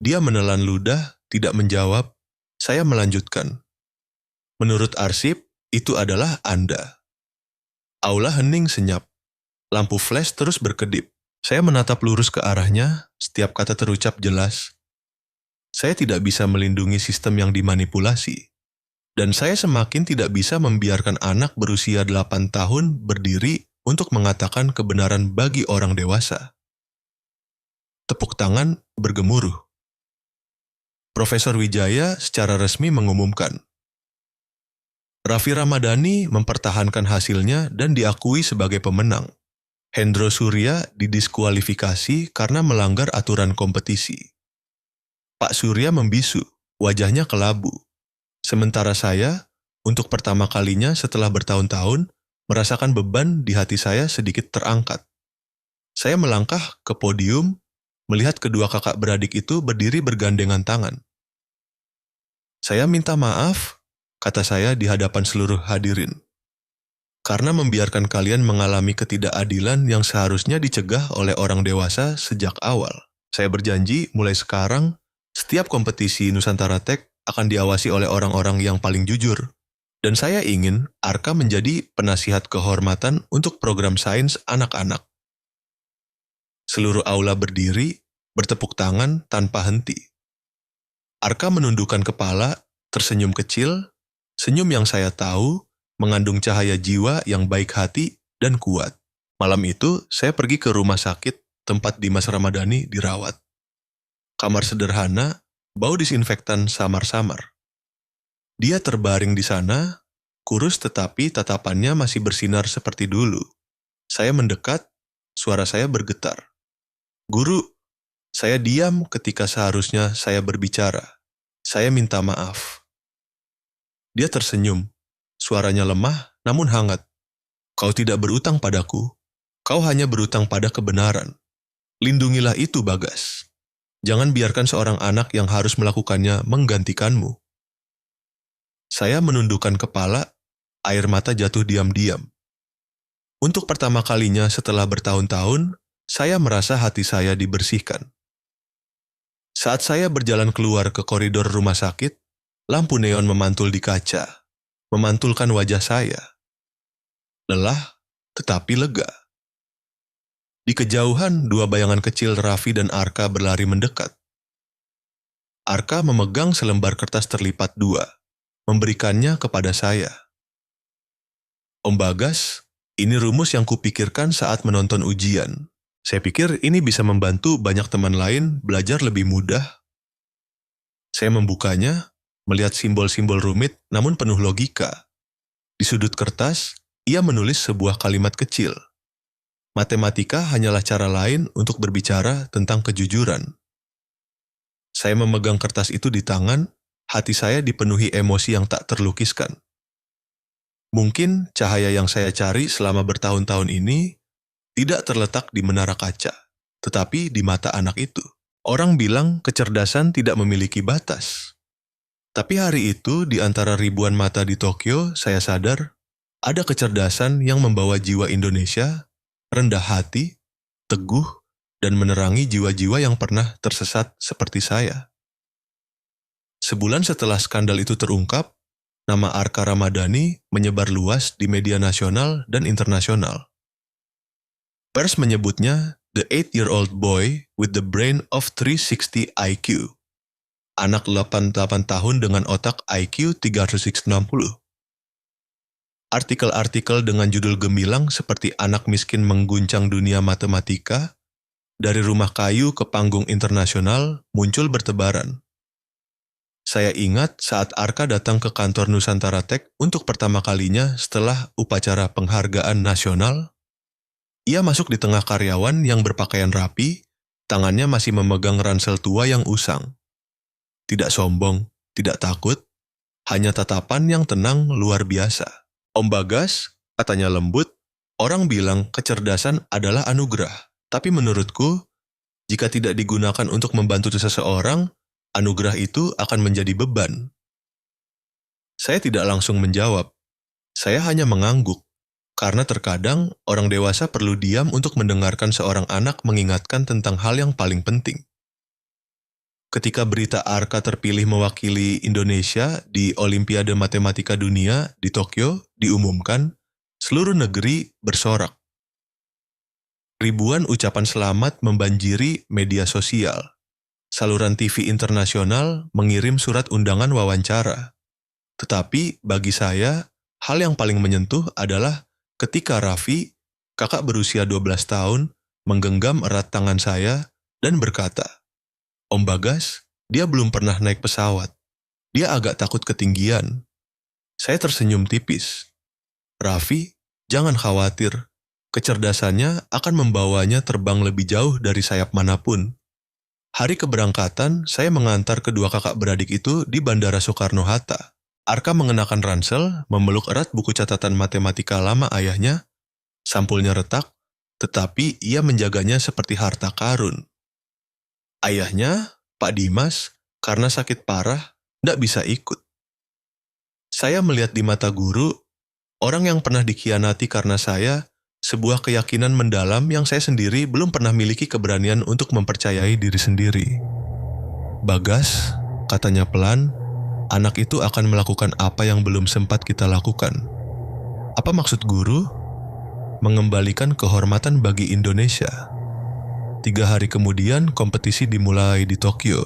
Dia menelan ludah, tidak menjawab. Saya melanjutkan. Menurut arsip, itu adalah Anda. Aula hening senyap. Lampu flash terus berkedip. Saya menatap lurus ke arahnya, setiap kata terucap jelas. Saya tidak bisa melindungi sistem yang dimanipulasi. Dan saya semakin tidak bisa membiarkan anak berusia 8 tahun berdiri untuk mengatakan kebenaran bagi orang dewasa. Tepuk tangan bergemuruh. Profesor Wijaya secara resmi mengumumkan. Raffi Ramadhani mempertahankan hasilnya dan diakui sebagai pemenang. Hendro Surya didiskualifikasi karena melanggar aturan kompetisi. Pak Surya membisu, wajahnya kelabu. Sementara saya, untuk pertama kalinya setelah bertahun-tahun, merasakan beban di hati saya sedikit terangkat. Saya melangkah ke podium, melihat kedua kakak beradik itu berdiri bergandengan tangan. Saya minta maaf, kata saya di hadapan seluruh hadirin. Karena membiarkan kalian mengalami ketidakadilan yang seharusnya dicegah oleh orang dewasa sejak awal. Saya berjanji mulai sekarang, setiap kompetisi Nusantara Tech akan diawasi oleh orang-orang yang paling jujur. Dan saya ingin Arka menjadi penasihat kehormatan untuk program sains anak-anak. Seluruh aula berdiri, bertepuk tangan tanpa henti. Arka menundukkan kepala, tersenyum kecil, senyum yang saya tahu, mengandung cahaya jiwa yang baik hati dan kuat. Malam itu, saya pergi ke rumah sakit tempat Dimas Ramadhani dirawat. Kamar sederhana, bau disinfektan samar-samar. Dia terbaring di sana, kurus tetapi tatapannya masih bersinar seperti dulu. Saya mendekat, suara saya bergetar. Guru, saya diam ketika seharusnya saya berbicara. Saya minta maaf. Dia tersenyum, suaranya lemah namun hangat. Kau tidak berutang padaku, kau hanya berutang pada kebenaran. Lindungilah itu, Bagas. Jangan biarkan seorang anak yang harus melakukannya menggantikanmu. Saya menundukkan kepala, air mata jatuh diam-diam. Untuk pertama kalinya setelah bertahun-tahun, saya merasa hati saya dibersihkan. Saat saya berjalan keluar ke koridor rumah sakit, lampu neon memantul di kaca, memantulkan wajah saya. Lelah, tetapi lega. Di kejauhan, dua bayangan kecil Raffi dan Arka berlari mendekat. Arka memegang selembar kertas terlipat 2, memberikannya kepada saya. Om Bagas, Ini rumus yang kupikirkan saat menonton ujian. Saya pikir ini bisa membantu banyak teman lain belajar lebih mudah. Saya membukanya, melihat simbol-simbol rumit namun penuh logika. Di sudut kertas, ia menulis sebuah kalimat kecil. Matematika hanyalah cara lain untuk berbicara tentang kejujuran. Saya memegang kertas itu di tangan, hati saya dipenuhi emosi yang tak terlukiskan. Mungkin cahaya yang saya cari selama bertahun-tahun ini tidak terletak di menara kaca, tetapi di mata anak itu. Orang bilang kecerdasan tidak memiliki batas. Tapi hari itu, di antara ribuan mata di Tokyo, saya sadar ada kecerdasan yang membawa jiwa Indonesia, rendah hati, teguh, dan menerangi jiwa-jiwa yang pernah tersesat seperti saya. Sebulan setelah skandal itu terungkap, nama Arka Ramadhani menyebar luas di media nasional dan internasional. Pers menyebutnya the 8-year-old boy with the brain of 360 IQ. Anak 88 tahun dengan otak IQ 360. Artikel-artikel dengan judul gemilang seperti anak miskin mengguncang dunia matematika, dari rumah kayu ke panggung internasional muncul bertebaran. Saya ingat saat Arka datang ke kantor Nusantara Tech untuk pertama kalinya setelah upacara penghargaan nasional. Ia masuk di tengah karyawan yang berpakaian rapi, tangannya masih memegang ransel tua yang usang. Tidak sombong, tidak takut, hanya tatapan yang tenang luar biasa. Om Bagas, katanya lembut, orang bilang kecerdasan adalah anugerah. Tapi menurutku, jika tidak digunakan untuk membantu seseorang, anugerah itu akan menjadi beban. Saya tidak langsung menjawab. Saya hanya mengangguk. Karena terkadang orang dewasa perlu diam untuk mendengarkan seorang anak mengingatkan tentang hal yang paling penting. Ketika berita Arka terpilih mewakili Indonesia di Olimpiade Matematika Dunia di Tokyo diumumkan, seluruh negeri bersorak. Ribuan ucapan selamat membanjiri media sosial. Saluran TV internasional mengirim surat undangan wawancara. Tetapi bagi saya, hal yang paling menyentuh adalah ketika Raffi, kakak berusia 12 tahun, menggenggam erat tangan saya dan berkata, Om Bagas, dia belum pernah naik pesawat. Dia agak takut ketinggian. Saya tersenyum tipis. Raffi, jangan khawatir. Kecerdasannya akan membawanya terbang lebih jauh dari sayap manapun. Hari keberangkatan, saya mengantar kedua kakak beradik itu di Bandara Soekarno-Hatta. Arka mengenakan ransel, memeluk erat buku catatan matematika lama ayahnya. Sampulnya retak, tetapi ia menjaganya seperti harta karun. Ayahnya, Pak Dimas, karena sakit parah, tidak bisa ikut. Saya melihat di mata guru, orang yang pernah dikhianati karena saya, sebuah keyakinan mendalam yang saya sendiri belum pernah miliki keberanian untuk mempercayai diri sendiri. Bagas, katanya pelan, anak itu akan melakukan apa yang belum sempat kita lakukan. Apa maksud guru? Mengembalikan kehormatan bagi Indonesia. 3 hari kemudian kompetisi dimulai di Tokyo.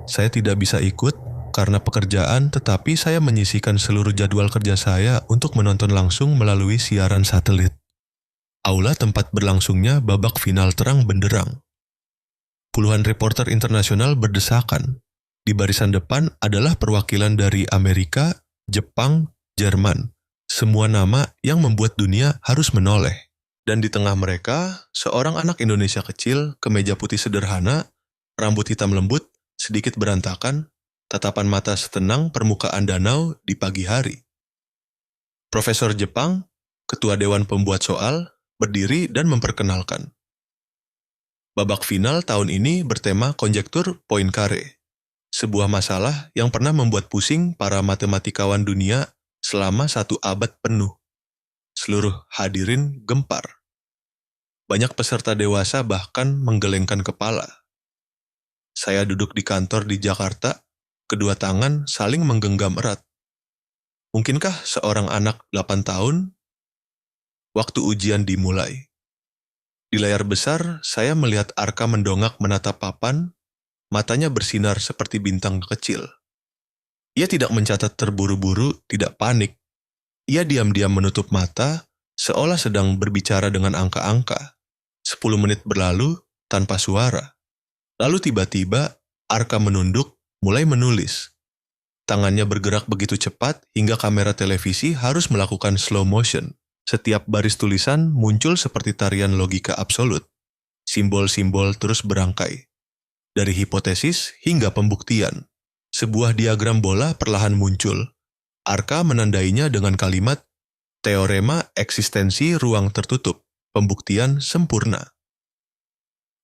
Saya tidak bisa ikut karena pekerjaan, tetapi saya menyisihkan seluruh jadwal kerja saya untuk menonton langsung melalui siaran satelit. Aula tempat berlangsungnya babak final terang benderang. Puluhan reporter internasional berdesakan. Di barisan depan adalah perwakilan dari Amerika, Jepang, Jerman. Semua nama yang membuat dunia harus menoleh. Dan di tengah mereka, seorang anak Indonesia kecil, kemeja putih sederhana, rambut hitam lembut, sedikit berantakan, tatapan mata setenang permukaan danau di pagi hari. Profesor Jepang, ketua dewan pembuat soal, berdiri dan memperkenalkan. Babak final tahun ini bertema konjektur Poincaré, sebuah masalah yang pernah membuat pusing para matematikawan dunia selama 1 abad penuh. Seluruh hadirin gempar. Banyak peserta dewasa bahkan menggelengkan kepala. Saya duduk di kantor di Jakarta, kedua tangan saling menggenggam erat. Mungkinkah seorang anak 8 tahun? Waktu ujian dimulai. Di layar besar, saya melihat Arka mendongak menatap papan, matanya bersinar seperti bintang kecil. Ia tidak mencatat terburu-buru, tidak panik. Ia diam-diam menutup mata, seolah sedang berbicara dengan angka-angka. 10 menit berlalu tanpa suara. Lalu tiba-tiba Arka menunduk, mulai menulis. Tangannya bergerak begitu cepat hingga kamera televisi harus melakukan slow motion. Setiap baris tulisan muncul seperti tarian logika absolut. Simbol-simbol terus berangkai. Dari hipotesis hingga pembuktian. Sebuah diagram bola perlahan muncul. Arka menandainya dengan kalimat, teorema eksistensi ruang tertutup, pembuktian sempurna.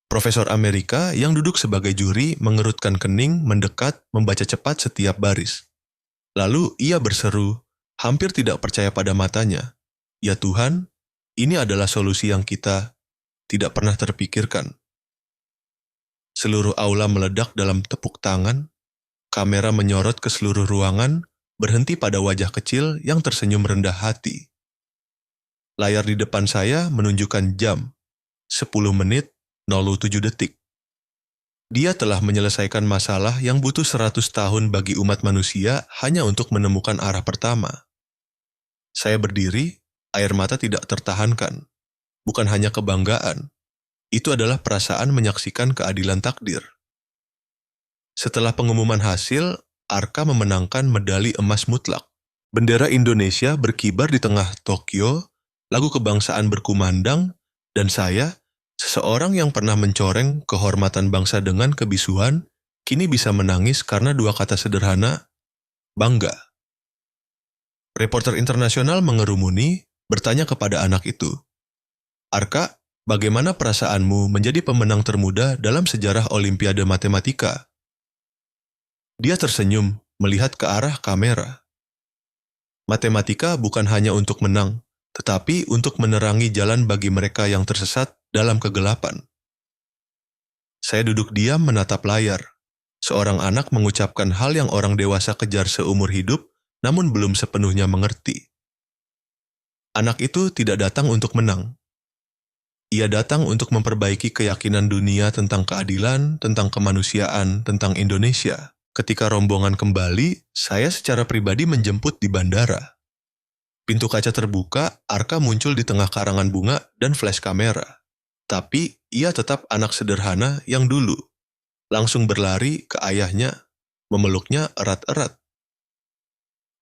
Profesor Amerika yang duduk sebagai juri mengerutkan kening, mendekat, membaca cepat setiap baris. Lalu ia berseru, hampir tidak percaya pada matanya. Ya Tuhan, ini adalah solusi yang kita tidak pernah terpikirkan. Seluruh aula meledak dalam tepuk tangan, kamera menyorot ke seluruh ruangan, berhenti pada wajah kecil yang tersenyum rendah hati. Layar di depan saya menunjukkan jam, 10 menit, 07 detik. Dia telah menyelesaikan masalah yang butuh 100 tahun bagi umat manusia hanya untuk menemukan arah pertama. Saya berdiri, air mata tidak tertahankan. Bukan hanya kebanggaan, itu adalah perasaan menyaksikan keadilan takdir. Setelah pengumuman hasil, Arka memenangkan medali emas mutlak. Bendera Indonesia berkibar di tengah Tokyo, lagu kebangsaan berkumandang, dan saya, seseorang yang pernah mencoreng kehormatan bangsa dengan kebisuan, kini bisa menangis karena dua kata sederhana, bangga. Reporter internasional mengerumuni, bertanya kepada anak itu, Arka, bagaimana perasaanmu menjadi pemenang termuda dalam sejarah Olimpiade Matematika? Dia tersenyum, melihat ke arah kamera. Matematika bukan hanya untuk menang, tetapi untuk menerangi jalan bagi mereka yang tersesat dalam kegelapan. Saya duduk diam menatap layar. Seorang anak mengucapkan hal yang orang dewasa kejar seumur hidup, namun belum sepenuhnya mengerti. Anak itu tidak datang untuk menang. Ia datang untuk memperbaiki keyakinan dunia tentang keadilan, tentang kemanusiaan, tentang Indonesia. Ketika rombongan kembali, saya secara pribadi menjemput di bandara. Pintu kaca terbuka, Arka muncul di tengah karangan bunga dan flash kamera. Tapi, ia tetap anak sederhana yang dulu. Langsung berlari ke ayahnya, memeluknya erat-erat.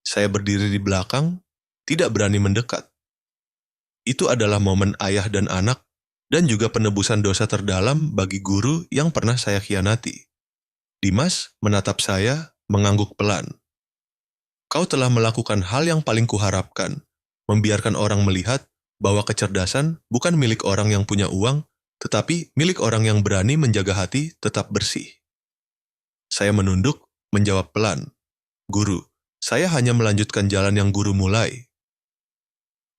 Saya berdiri di belakang, tidak berani mendekat. Itu adalah momen ayah dan anak, dan juga penebusan dosa terdalam bagi guru yang pernah saya khianati. Dimas menatap saya, mengangguk pelan. Kau telah melakukan hal yang paling kuharapkan, membiarkan orang melihat bahwa kecerdasan bukan milik orang yang punya uang, tetapi milik orang yang berani menjaga hati tetap bersih. Saya menunduk, menjawab pelan, Guru, saya hanya melanjutkan jalan yang guru mulai.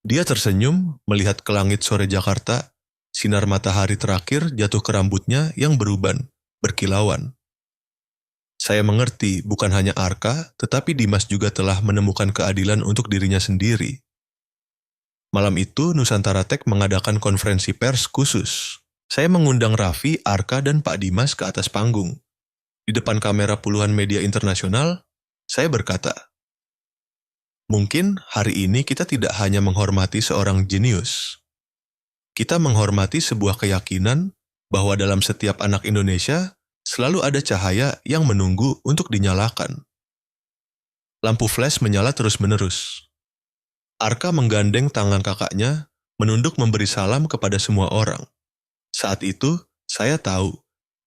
Dia tersenyum, melihat ke langit sore Jakarta, sinar matahari terakhir jatuh ke rambutnya yang beruban, berkilauan. Saya mengerti bukan hanya Arka, tetapi Dimas juga telah menemukan keadilan untuk dirinya sendiri. Malam itu, Nusantara Tech mengadakan konferensi pers khusus. Saya mengundang Raffi, Arka, dan Pak Dimas ke atas panggung. Di depan kamera puluhan media internasional, saya berkata, mungkin hari ini kita tidak hanya menghormati seorang jenius. Kita menghormati sebuah keyakinan bahwa dalam setiap anak Indonesia, selalu ada cahaya yang menunggu untuk dinyalakan. Lampu flash menyala terus-menerus. Arka menggandeng tangan kakaknya, menunduk memberi salam kepada semua orang. Saat itu, saya tahu,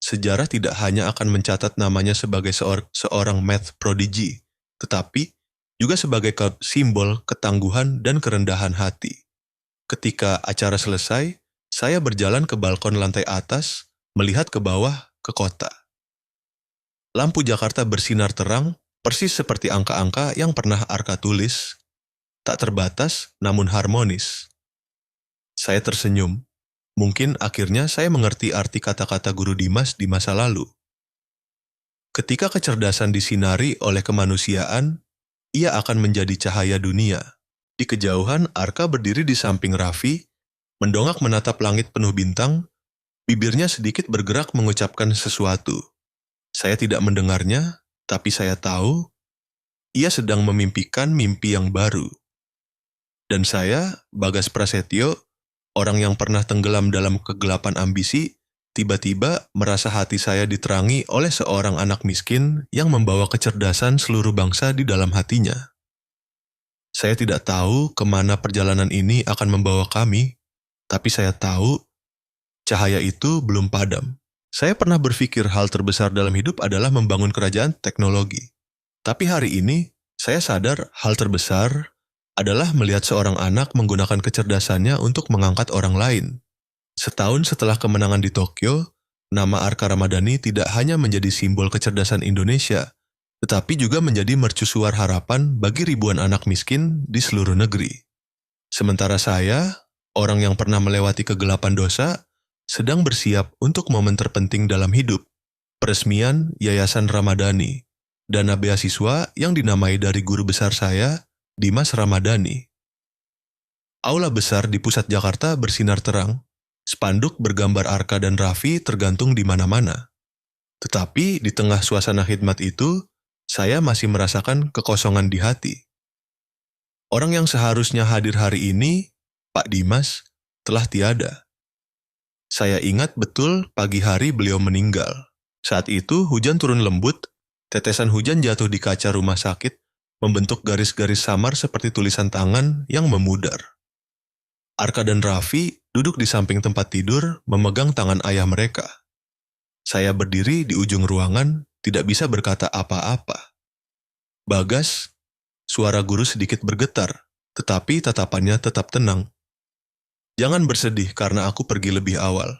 sejarah tidak hanya akan mencatat namanya sebagai seorang math prodigy, tetapi juga sebagai simbol ketangguhan dan kerendahan hati. Ketika acara selesai, saya berjalan ke balkon lantai atas, melihat ke bawah, ke kota. Lampu Jakarta bersinar terang, persis seperti angka-angka yang pernah Arka tulis, tak terbatas namun harmonis. Saya tersenyum. Mungkin akhirnya saya mengerti arti kata-kata Guru Dimas di masa lalu. Ketika kecerdasan disinari oleh kemanusiaan, ia akan menjadi cahaya dunia. Di kejauhan, Arka berdiri di samping Raffi, mendongak menatap langit penuh bintang, bibirnya sedikit bergerak mengucapkan sesuatu. Saya tidak mendengarnya, tapi saya tahu ia sedang memimpikan mimpi yang baru. Dan saya, Bagas Prasetyo, orang yang pernah tenggelam dalam kegelapan ambisi, tiba-tiba merasa hati saya diterangi oleh seorang anak miskin yang membawa kecerdasan seluruh bangsa di dalam hatinya. Saya tidak tahu kemana perjalanan ini akan membawa kami, tapi saya tahu cahaya itu belum padam. Saya pernah berpikir hal terbesar dalam hidup adalah membangun kerajaan teknologi. Tapi hari ini, saya sadar hal terbesar adalah melihat seorang anak menggunakan kecerdasannya untuk mengangkat orang lain. Setahun setelah kemenangan di Tokyo, nama Arka Ramadhani tidak hanya menjadi simbol kecerdasan Indonesia, tetapi juga menjadi mercusuar harapan bagi ribuan anak miskin di seluruh negeri. Sementara saya, orang yang pernah melewati kegelapan dosa, sedang bersiap untuk momen terpenting dalam hidup, peresmian Yayasan Ramadhani, dana beasiswa yang dinamai dari guru besar saya, Dimas Ramadhani. Aula besar di pusat Jakarta bersinar terang, spanduk bergambar Arka dan Raffi tergantung di mana-mana. Tetapi di tengah suasana khidmat itu, saya masih merasakan kekosongan di hati. Orang yang seharusnya hadir hari ini, Pak Dimas, telah tiada. Saya ingat betul pagi hari beliau meninggal. Saat itu hujan turun lembut, tetesan hujan jatuh di kaca rumah sakit, membentuk garis-garis samar seperti tulisan tangan yang memudar. Arka dan Raffi duduk di samping tempat tidur memegang tangan ayah mereka. Saya berdiri di ujung ruangan, tidak bisa berkata apa-apa. Bagas, suara guru sedikit bergetar, tetapi tatapannya tetap tenang. Jangan bersedih karena aku pergi lebih awal.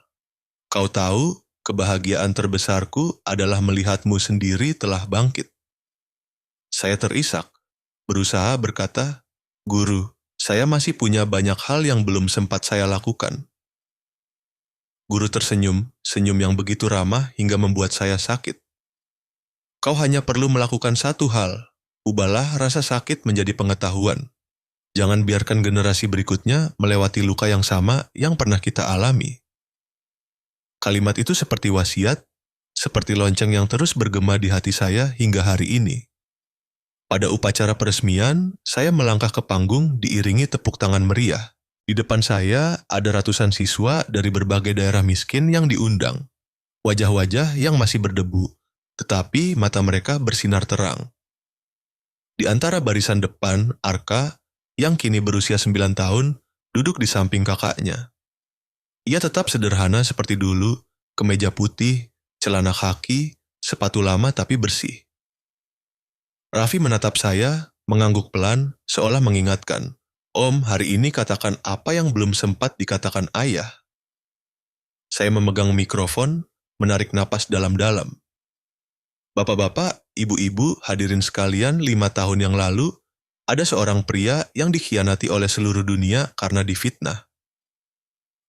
Kau tahu, kebahagiaan terbesarku adalah melihatmu sendiri telah bangkit. Saya terisak, berusaha berkata, Guru, saya masih punya banyak hal yang belum sempat saya lakukan. Guru tersenyum, senyum yang begitu ramah hingga membuat saya sakit. Kau hanya perlu melakukan satu hal, ubahlah rasa sakit menjadi pengetahuan. Jangan biarkan generasi berikutnya melewati luka yang sama yang pernah kita alami. Kalimat itu seperti wasiat, seperti lonceng yang terus bergema di hati saya hingga hari ini. Pada upacara peresmian, saya melangkah ke panggung diiringi tepuk tangan meriah. Di depan saya ada ratusan siswa dari berbagai daerah miskin yang diundang. Wajah-wajah yang masih berdebu, tetapi mata mereka bersinar terang. Di antara barisan depan, Arka, yang kini berusia 9 tahun, duduk di samping kakaknya. Ia tetap sederhana seperti dulu, kemeja putih, celana kaki, sepatu lama tapi bersih. Raffi menatap saya, mengangguk pelan, seolah mengingatkan, Om, hari ini katakan apa yang belum sempat dikatakan ayah. Saya memegang mikrofon, menarik napas dalam-dalam. Bapak-bapak, ibu-ibu, hadirin sekalian, 5 tahun yang lalu, ada seorang pria yang dikhianati oleh seluruh dunia karena difitnah.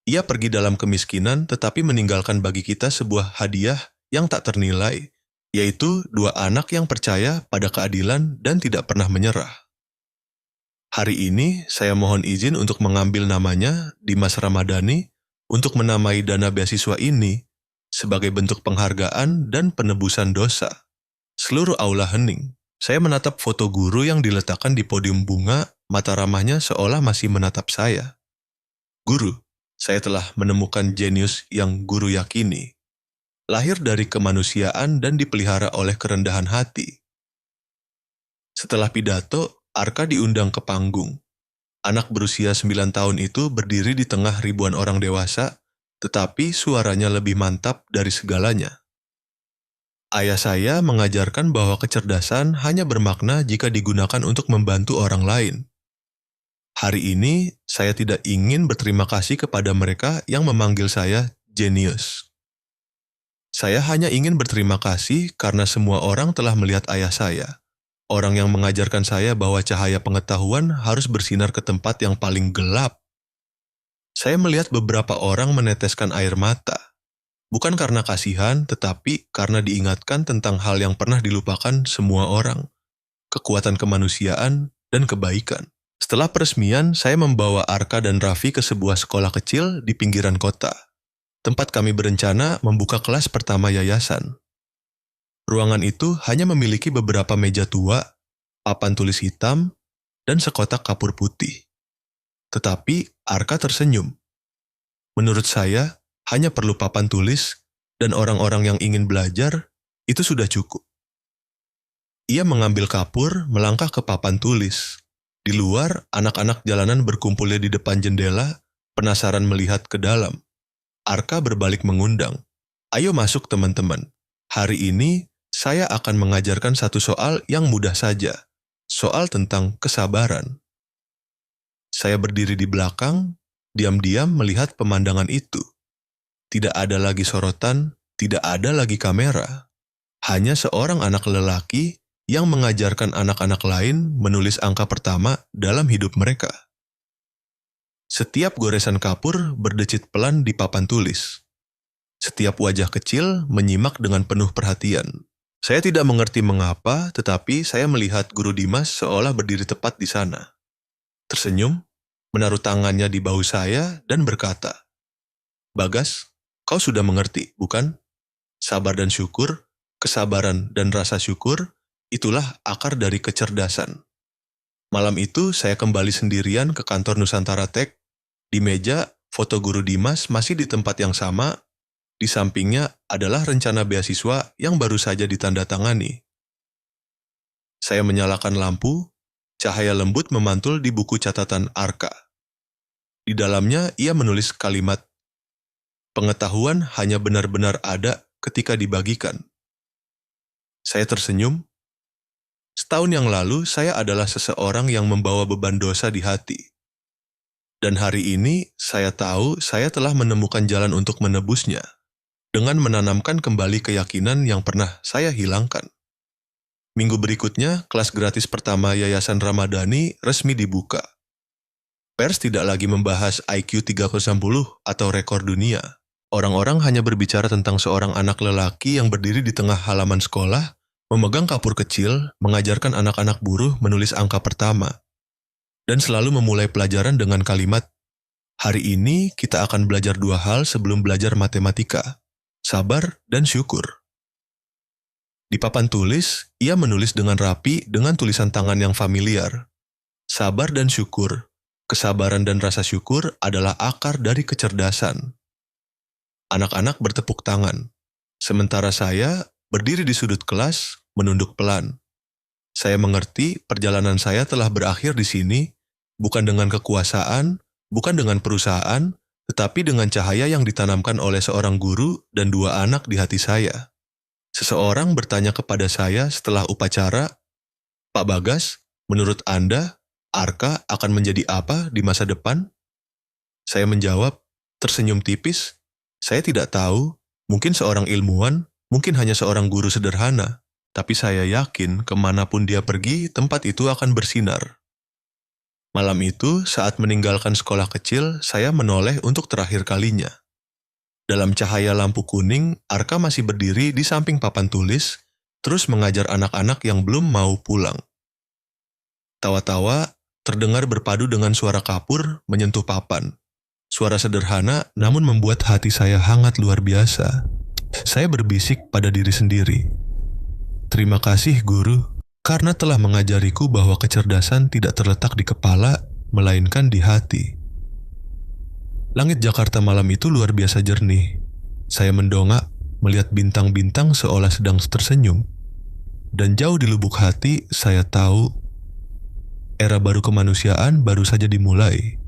Ia pergi dalam kemiskinan tetapi meninggalkan bagi kita sebuah hadiah yang tak ternilai, yaitu 2 anak yang percaya pada keadilan dan tidak pernah menyerah. Hari ini saya mohon izin untuk mengambil namanya Dimas Ramadhani untuk menamai dana beasiswa ini sebagai bentuk penghargaan dan penebusan dosa. Seluruh aula hening. Saya menatap foto guru yang diletakkan di podium bunga, mata ramahnya seolah masih menatap saya. Guru, saya telah menemukan jenius yang guru yakini. Lahir dari kemanusiaan dan dipelihara oleh kerendahan hati. Setelah pidato, Arka diundang ke panggung. Anak berusia 9 tahun itu berdiri di tengah ribuan orang dewasa, tetapi suaranya lebih mantap dari segalanya. Ayah saya mengajarkan bahwa kecerdasan hanya bermakna jika digunakan untuk membantu orang lain. Hari ini, saya tidak ingin berterima kasih kepada mereka yang memanggil saya jenius. Saya hanya ingin berterima kasih karena semua orang telah melihat ayah saya. Orang yang mengajarkan saya bahwa cahaya pengetahuan harus bersinar ke tempat yang paling gelap. Saya melihat beberapa orang meneteskan air mata. Bukan karena kasihan, tetapi karena diingatkan tentang hal yang pernah dilupakan semua orang. Kekuatan kemanusiaan dan kebaikan. Setelah peresmian, saya membawa Arka dan Raffi ke sebuah sekolah kecil di pinggiran kota. Tempat kami berencana membuka kelas pertama yayasan. Ruangan itu hanya memiliki beberapa meja tua, papan tulis hitam, dan sekotak kapur putih. Tetapi Arka tersenyum. Menurut saya, hanya perlu papan tulis dan orang-orang yang ingin belajar, itu sudah cukup. Ia mengambil kapur, melangkah ke papan tulis. Di luar, anak-anak jalanan berkumpulnya di depan jendela, penasaran melihat ke dalam. Arka berbalik mengundang. Ayo masuk teman-teman. Hari ini, saya akan mengajarkan satu soal yang mudah saja. Soal tentang kesabaran. Saya berdiri di belakang, diam-diam melihat pemandangan itu. Tidak ada lagi sorotan, tidak ada lagi kamera. Hanya seorang anak lelaki yang mengajarkan anak-anak lain menulis angka pertama dalam hidup mereka. Setiap goresan kapur berdecit pelan di papan tulis. Setiap wajah kecil menyimak dengan penuh perhatian. Saya tidak mengerti mengapa, tetapi saya melihat Guru Dimas seolah berdiri tepat di sana. Tersenyum, menaruh tangannya di bahu saya dan berkata, "Bagas, kau sudah mengerti, bukan? Sabar dan syukur, kesabaran dan rasa syukur, itulah akar dari kecerdasan." Malam itu saya kembali sendirian ke kantor Nusantara Tech. Di meja, foto Guru Dimas masih di tempat yang sama. Di sampingnya adalah rencana beasiswa yang baru saja ditandatangani. Saya menyalakan lampu, cahaya lembut memantul di buku catatan Arka. Di dalamnya ia menulis kalimat, "Pengetahuan hanya benar-benar ada ketika dibagikan." Saya tersenyum. Setahun yang lalu, saya adalah seseorang yang membawa beban dosa di hati. Dan hari ini, saya tahu saya telah menemukan jalan untuk menebusnya, dengan menanamkan kembali keyakinan yang pernah saya hilangkan. Minggu berikutnya, kelas gratis pertama Yayasan Ramadhani resmi dibuka. Pers tidak lagi membahas IQ 360 atau rekor dunia. Orang-orang hanya berbicara tentang seorang anak lelaki yang berdiri di tengah halaman sekolah, memegang kapur kecil, mengajarkan anak-anak buruh menulis angka pertama, dan selalu memulai pelajaran dengan kalimat, "Hari ini kita akan belajar dua hal sebelum belajar matematika, sabar dan syukur." Di papan tulis, ia menulis dengan rapi dengan tulisan tangan yang familiar. Sabar dan syukur, kesabaran dan rasa syukur adalah akar dari kecerdasan. Anak-anak bertepuk tangan, sementara saya berdiri di sudut kelas, menunduk pelan. Saya mengerti perjalanan saya telah berakhir di sini, bukan dengan kekuasaan, bukan dengan perusahaan, tetapi dengan cahaya yang ditanamkan oleh seorang guru dan dua anak di hati saya. Seseorang bertanya kepada saya setelah upacara, "Pak Bagas, menurut Anda, Arka akan menjadi apa di masa depan?" Saya menjawab, tersenyum tipis, "Saya tidak tahu, mungkin seorang ilmuwan, mungkin hanya seorang guru sederhana, tapi saya yakin kemanapun dia pergi, tempat itu akan bersinar." Malam itu, saat meninggalkan sekolah kecil, saya menoleh untuk terakhir kalinya. Dalam cahaya lampu kuning, Arka masih berdiri di samping papan tulis, terus mengajar anak-anak yang belum mau pulang. Tawa-tawa terdengar berpadu dengan suara kapur menyentuh papan. Suara sederhana namun membuat hati saya hangat luar biasa. Saya berbisik pada diri sendiri, "Terima kasih guru, karena telah mengajariku bahwa kecerdasan tidak terletak di kepala, melainkan di hati." Langit Jakarta malam itu luar biasa jernih. Saya mendongak, melihat bintang-bintang seolah sedang tersenyum. Dan jauh di lubuk hati, saya tahu era baru kemanusiaan baru saja dimulai.